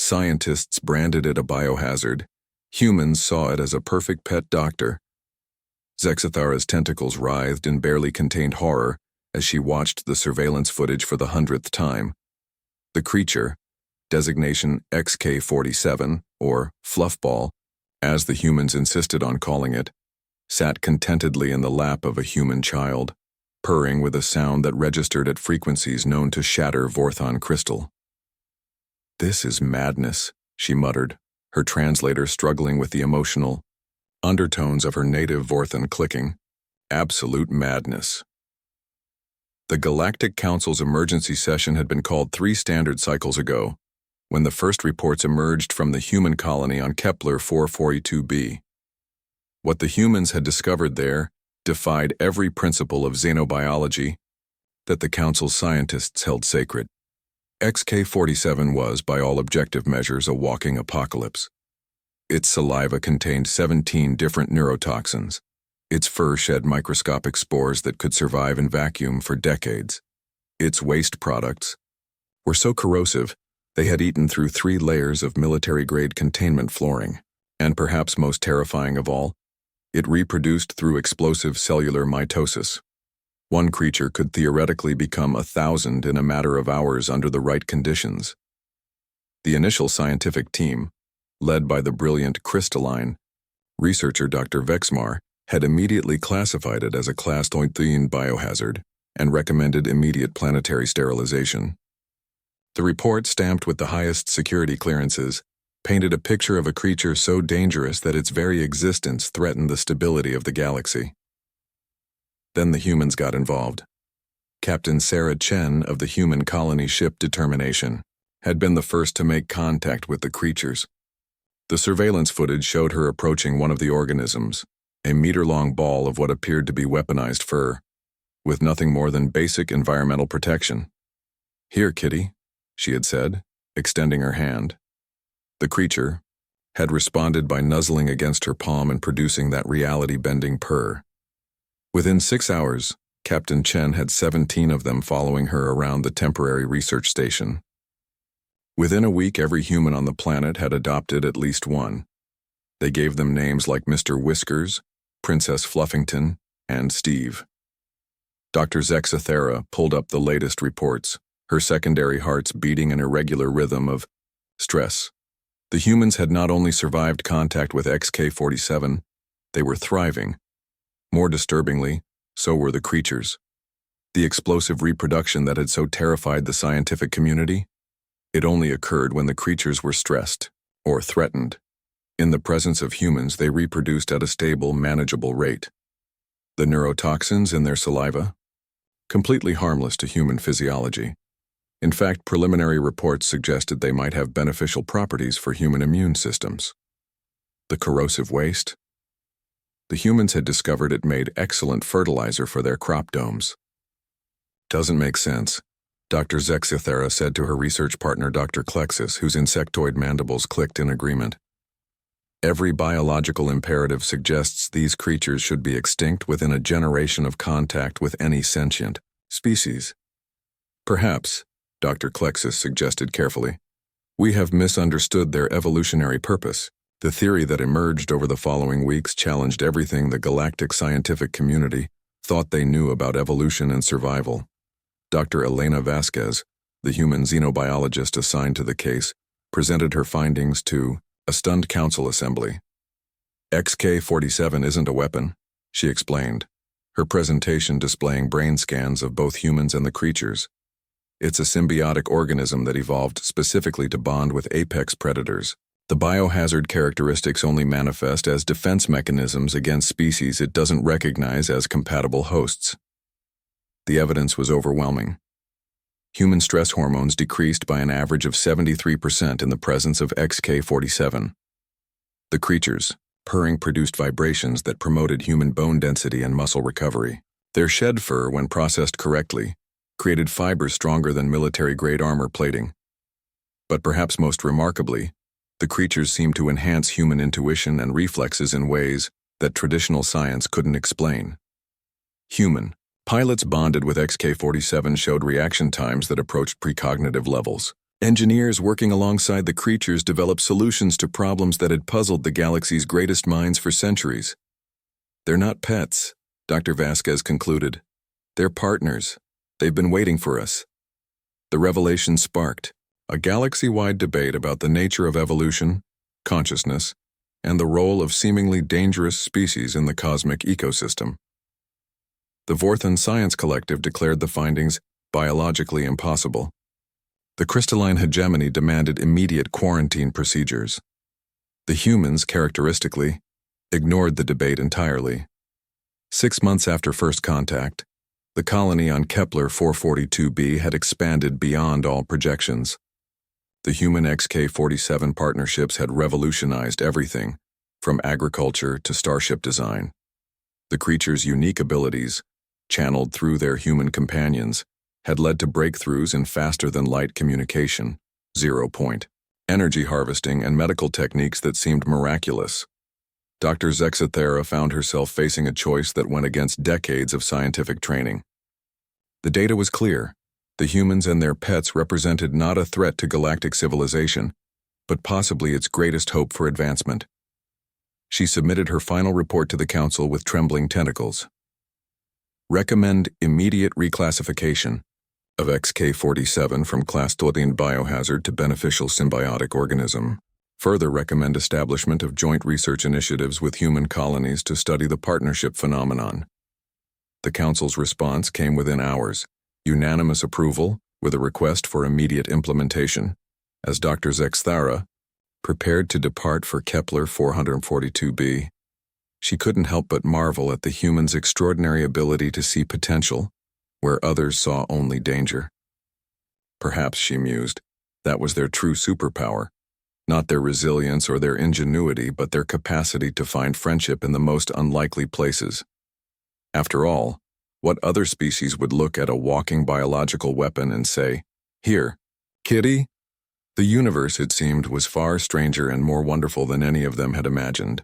Scientists branded it a biohazard. Humans saw it as a perfect pet doctor. Zexathara's tentacles writhed in barely contained horror as she watched the surveillance footage for the 100th time. The creature, designation XK-47, or Fluffball, as the humans insisted on calling it, sat contentedly in the lap of a human child, purring with a sound that registered at frequencies known to shatter Vorthon crystal. "This is madness," she muttered, her translator struggling with the emotional undertones of her native Vorthon clicking. "Absolute madness." The Galactic Council's emergency session had been called 3 standard cycles ago, when the first reports emerged from the human colony on Kepler 442b. What the humans had discovered there defied every principle of xenobiology that the Council's scientists held sacred. XK-47 was, by all objective measures, a walking apocalypse. Its saliva contained 17 different neurotoxins. Its fur shed microscopic spores that could survive in vacuum for decades. Its waste products were so corrosive they had eaten through 3 layers of military-grade containment flooring. And perhaps most terrifying of all, it reproduced through explosive cellular mitosis. One creature could theoretically become 1,000 in a matter of hours under the right conditions. The initial scientific team, led by the brilliant crystalline researcher Dr. Vexmar, had immediately classified it as a Class 13 biohazard and recommended immediate planetary sterilization. The report, stamped with the highest security clearances, painted a picture of a creature so dangerous that its very existence threatened the stability of the galaxy. Then the humans got involved. Captain Sarah Chen of the human colony ship Determination had been the first to make contact with the creatures. The surveillance footage showed her approaching one of the organisms, a meter-long ball of what appeared to be weaponized fur, with nothing more than basic environmental protection. "Here, kitty," she had said, extending her hand. The creature had responded by nuzzling against her palm and producing that reality-bending purr. Within 6 hours, Captain Chen had 17 of them following her around the temporary research station. Within a week, every human on the planet had adopted at least one. They gave them names like Mr. Whiskers, Princess Fluffington, and Steve. Dr. Zexathara pulled up the latest reports, her secondary hearts beating an irregular rhythm of stress. The humans had not only survived contact with XK-47, they were thriving. More disturbingly, so were the creatures. The explosive reproduction that had so terrified the scientific community? It only occurred when the creatures were stressed, or threatened. In the presence of humans, they reproduced at a stable, manageable rate. The neurotoxins in their saliva? Completely harmless to human physiology. In fact, preliminary reports suggested they might have beneficial properties for human immune systems. The corrosive waste? The humans had discovered it made excellent fertilizer for their crop domes. "Doesn't make sense," Dr. Zexathara said to her research partner Dr. Klexis, whose insectoid mandibles clicked in agreement. "Every biological imperative suggests these creatures should be extinct within a generation of contact with any sentient species." "Perhaps," Dr. Klexis suggested carefully, "we have misunderstood their evolutionary purpose." The theory that emerged over the following weeks challenged everything the galactic scientific community thought they knew about evolution and survival. Dr. Elena Vasquez, the human xenobiologist assigned to the case, presented her findings to a stunned council assembly. "XK-47 isn't a weapon," she explained, her presentation displaying brain scans of both humans and the creatures. "It's a symbiotic organism that evolved specifically to bond with apex predators. The biohazard characteristics only manifest as defense mechanisms against species it doesn't recognize as compatible hosts." The evidence was overwhelming. Human stress hormones decreased by an average of 73% in the presence of XK-47. The creatures, purring, produced vibrations that promoted human bone density and muscle recovery. Their shed fur, when processed correctly, created fibers stronger than military-grade armor plating. But perhaps most remarkably, the creatures seemed to enhance human intuition and reflexes in ways that traditional science couldn't explain. Human pilots bonded with XK-47 showed reaction times that approached precognitive levels, Engineers working alongside the creatures developed solutions to problems that had puzzled the galaxy's greatest minds for centuries. They're not pets, Dr. Vasquez concluded. They're partners. They've been waiting for us. The revelation sparked a galaxy-wide debate about the nature of evolution, consciousness, and the role of seemingly dangerous species in the cosmic ecosystem. The Vorthan Science Collective declared the findings biologically impossible. The crystalline hegemony demanded immediate quarantine procedures. The humans, characteristically, ignored the debate entirely. 6 months after first contact, the colony on Kepler 442b had expanded beyond all projections. The human XK-47 partnerships had revolutionized everything, from agriculture to starship design. The creatures' unique abilities, channeled through their human companions, had led to breakthroughs in faster-than-light communication, zero-point, energy harvesting, and medical techniques that seemed miraculous. Dr. Zexathera found herself facing a choice that went against decades of scientific training. The data was clear. The humans and their pets represented not a threat to galactic civilization, but possibly its greatest hope for advancement. She submitted her final report to the Council with trembling tentacles. Recommend immediate reclassification of XK-47 from Class 13 Biohazard to Beneficial Symbiotic Organism. Further recommend establishment of joint research initiatives with human colonies to study the partnership phenomenon. The Council's response came within hours, unanimous approval with a request for immediate implementation, as Dr. Zexathera prepared to depart for Kepler 442b. She couldn't help but marvel at the humans' extraordinary ability to see potential where others saw only danger. Perhaps, she mused, that was their true superpower. Not their resilience or their ingenuity, but their capacity to find friendship in the most unlikely places. After all, what other species would look at a walking biological weapon and say, "Here, kitty?" The universe, it seemed, was far stranger and more wonderful than any of them had imagined.